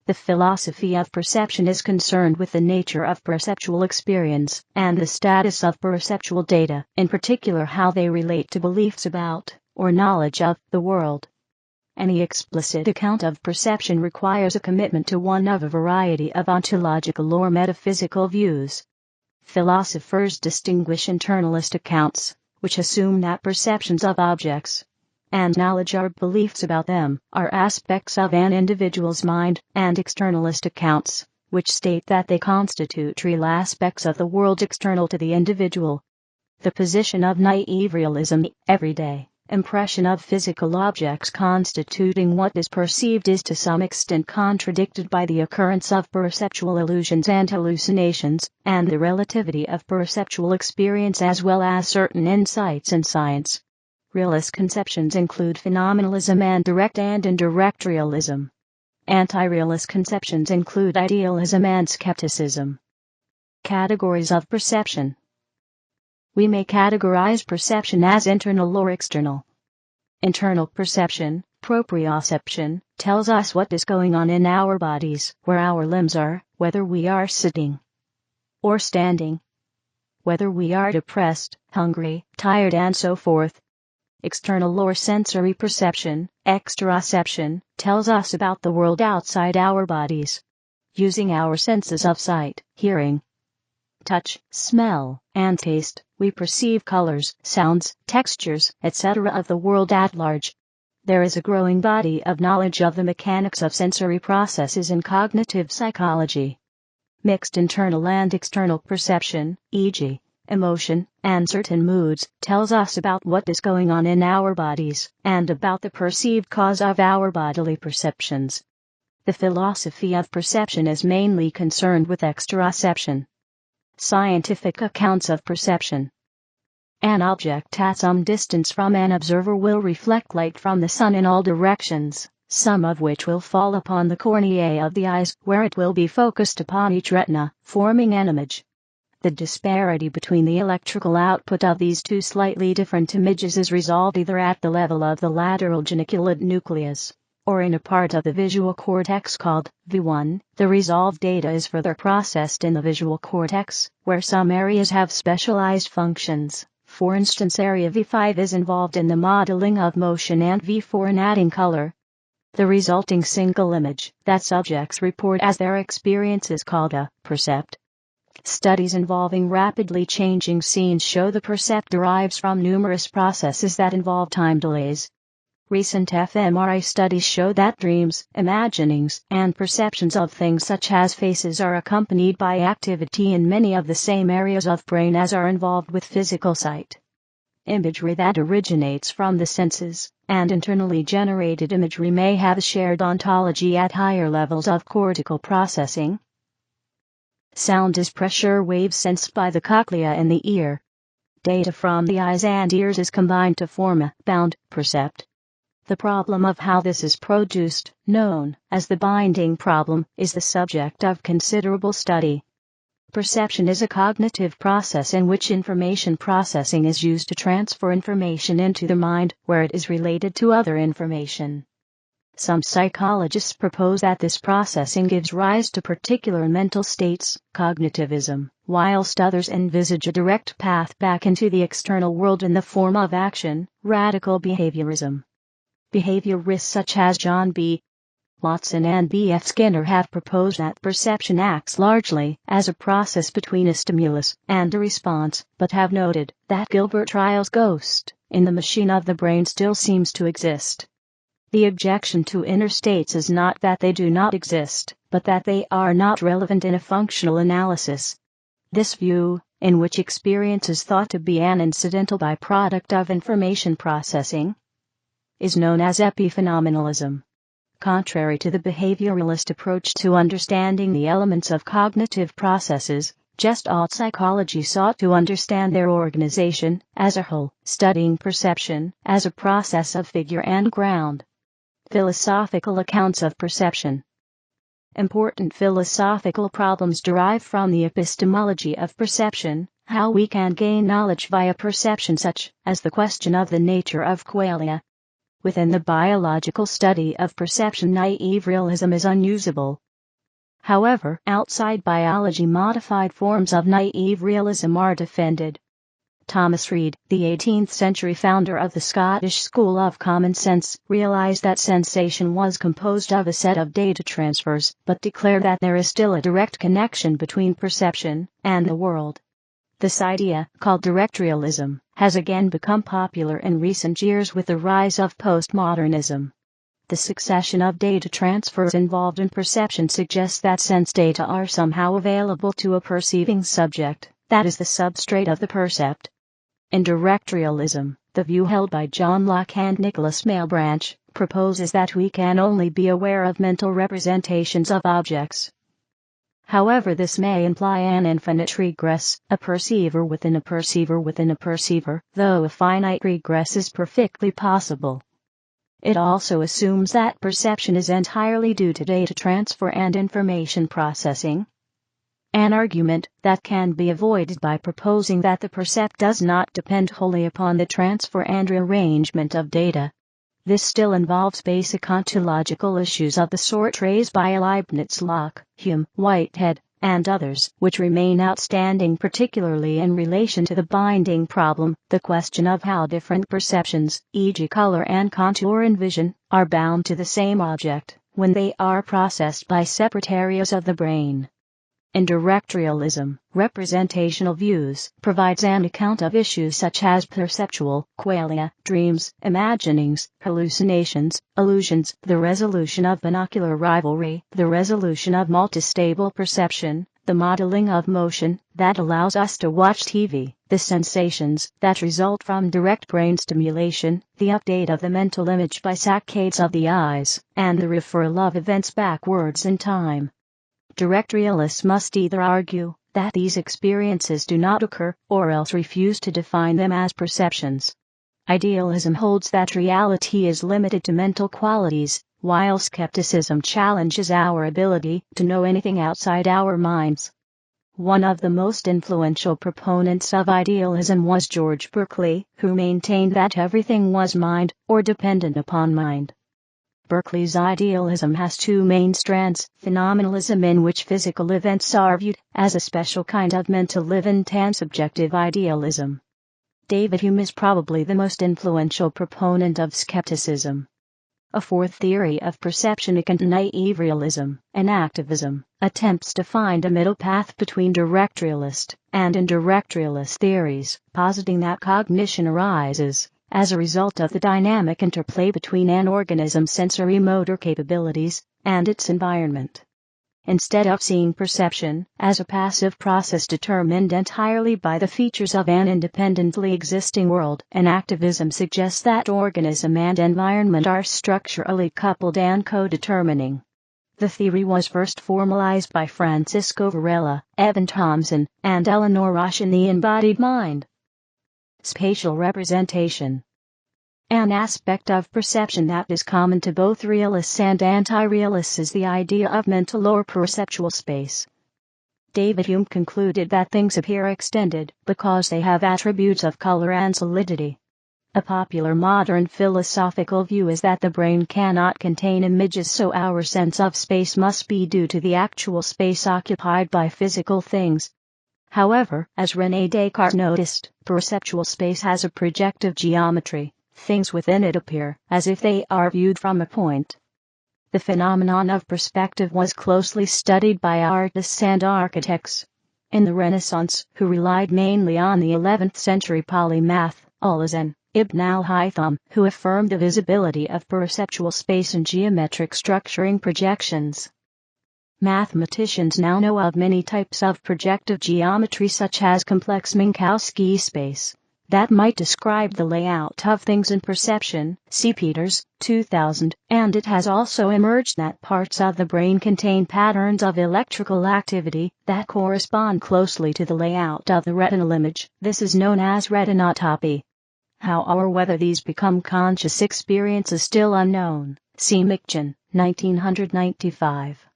The philosophy of perception is concerned with the nature of perceptual experience and the status of perceptual data, in particular how they relate to beliefs about, or knowledge of, the world. Any explicit account of perception requires a commitment to one of a variety of ontological or metaphysical views. Philosophers distinguish internalist accounts, which assume that perceptions of objects and knowledge or beliefs about them are aspects of an individual's mind, and externalist accounts, which state that they constitute real aspects of the world external to the individual. The position of naïve realism, everyday impression of physical objects constituting what is perceived, is to some extent contradicted by the occurrence of perceptual illusions and hallucinations, and the relativity of perceptual experience, as well as certain insights in science. Realist conceptions include phenomenalism and direct and indirect realism. Anti-realist conceptions include idealism and skepticism. Categories of perception. We may categorize perception as internal or external. Internal perception, proprioception, tells us what is going on in our bodies, where our limbs are, whether we are sitting or standing, whether we are depressed, hungry, tired, and so forth. External or sensory perception, exteroception, tells us about the world outside our bodies. Using our senses of sight, hearing, touch, smell, and taste, we perceive colors, sounds, textures, etc. of the world at large. There is a growing body of knowledge of the mechanics of sensory processes in cognitive psychology. Mixed internal and external perception, e.g., emotion, and certain moods, tells us about what is going on in our bodies, and about the perceived cause of our bodily perceptions. The philosophy of perception is mainly concerned with exteroception. Scientific accounts of perception. An object at some distance from an observer will reflect light from the sun in all directions, some of which will fall upon the cornea of the eyes, where it will be focused upon each retina, forming an image. The disparity between the electrical output of these two slightly different images is resolved either at the level of the lateral geniculate nucleus, or in a part of the visual cortex called V1. The resolved data is further processed in the visual cortex, where some areas have specialized functions. For instance, area V5 is involved in the modeling of motion and V4 in adding color. The resulting single image that subjects report as their experience is called a percept. Studies involving rapidly changing scenes show the percept derives from numerous processes that involve time delays. Recent fMRI studies show that dreams, imaginings, and perceptions of things such as faces are accompanied by activity in many of the same areas of brain as are involved with physical sight. Imagery that originates from the senses, and internally generated imagery may have a shared ontology at higher levels of cortical processing. Sound is pressure waves sensed by the cochlea in the ear. Data from the eyes and ears is combined to form a bound percept. The problem of how this is produced, known as the binding problem, is the subject of considerable study. Perception is a cognitive process in which information processing is used to transfer information into the mind, where it is related to other information. Some psychologists propose that this processing gives rise to particular mental states, cognitivism, whilst others envisage a direct path back into the external world in the form of action, radical behaviorism. Behaviorists such as John B. Watson and B. F. Skinner have proposed that perception acts largely as a process between a stimulus and a response, but have noted that Gilbert Ryle's ghost in the machine of the brain still seems to exist. The objection to inner states is not that they do not exist, but that they are not relevant in a functional analysis. This view, in which experience is thought to be an incidental byproduct of information processing, is known as epiphenomenalism. Contrary to the behavioralist approach to understanding the elements of cognitive processes, Gestalt psychology sought to understand their organization as a whole, studying perception as a process of figure and ground. Philosophical accounts of perception. Important philosophical problems derive from the epistemology of perception, how we can gain knowledge via perception, such as the question of the nature of qualia. Within the biological study of perception, naïve realism is unusable. However, outside biology, modified forms of naive realism are defended. Thomas Reid, the 18th century founder of the Scottish School of Common Sense, realized that sensation was composed of a set of data transfers, but declared that there is still a direct connection between perception and the world. This idea, called direct realism, has again become popular in recent years with the rise of postmodernism. The succession of data transfers involved in perception suggests that sense data are somehow available to a perceiving subject, that is the substrate of the percept. In direct realism, the view held by John Locke and Nicholas Malebranche proposes that we can only be aware of mental representations of objects. However, this may imply an infinite regress, a perceiver within a perceiver within a perceiver, though a finite regress is perfectly possible. It also assumes that perception is entirely due to data transfer and information processing. An argument that can be avoided by proposing that the percept does not depend wholly upon the transfer and rearrangement of data. This still involves basic ontological issues of the sort raised by Leibniz, Locke, Hume, Whitehead, and others, which remain outstanding particularly in relation to the binding problem, the question of how different perceptions, e.g. color and contour in vision, are bound to the same object, when they are processed by separate areas of the brain. In direct realism, representational views provides an account of issues such as perceptual, qualia, dreams, imaginings, hallucinations, illusions, the resolution of binocular rivalry, the resolution of multistable perception, the modeling of motion that allows us to watch TV, the sensations that result from direct brain stimulation, the update of the mental image by saccades of the eyes, and the referral of events backwards in time. Direct realists must either argue that these experiences do not occur, or else refuse to define them as perceptions. Idealism holds that reality is limited to mental qualities, while skepticism challenges our ability to know anything outside our minds. One of the most influential proponents of idealism was George Berkeley, who maintained that everything was mind, or dependent upon mind. Berkeley's idealism has two main strands: phenomenalism, in which physical events are viewed as a special kind of mental event, and subjective idealism. David Hume is probably the most influential proponent of skepticism. A fourth theory of perception, akin to naive realism, enactivism, attempts to find a middle path between direct realist and indirect realist theories, positing that cognition arises as a result of the dynamic interplay between an organism's sensory motor capabilities and its environment. Instead of seeing perception as a passive process determined entirely by the features of an independently existing world, enactivism suggests that organism and environment are structurally coupled and co-determining. The theory was first formalized by Francisco Varela, Evan Thompson, and Eleanor Roche in The Embodied Mind. Spatial representation. An aspect of perception that is common to both realists and anti-realists is the idea of mental or perceptual space. David Hume concluded that things appear extended because they have attributes of color and solidity. A popular modern philosophical view is that the brain cannot contain images, so our sense of space must be due to the actual space occupied by physical things. However, as René Descartes noticed, perceptual space has a projective geometry. Things within it appear as if they are viewed from a point. The phenomenon of perspective was closely studied by artists and architects in the Renaissance, who relied mainly on the 11th century polymath, Al-Hazen, Ibn al-Haytham, who affirmed the visibility of perceptual space in geometric structuring projections. Mathematicians now know of many types of projective geometry, such as complex Minkowski space, that might describe the layout of things in perception, see Peters, 2000, and it has also emerged that parts of the brain contain patterns of electrical activity that correspond closely to the layout of the retinal image. This is known as retinotopy. How or whether these become conscious experience is still unknown. See McGinn, 1995.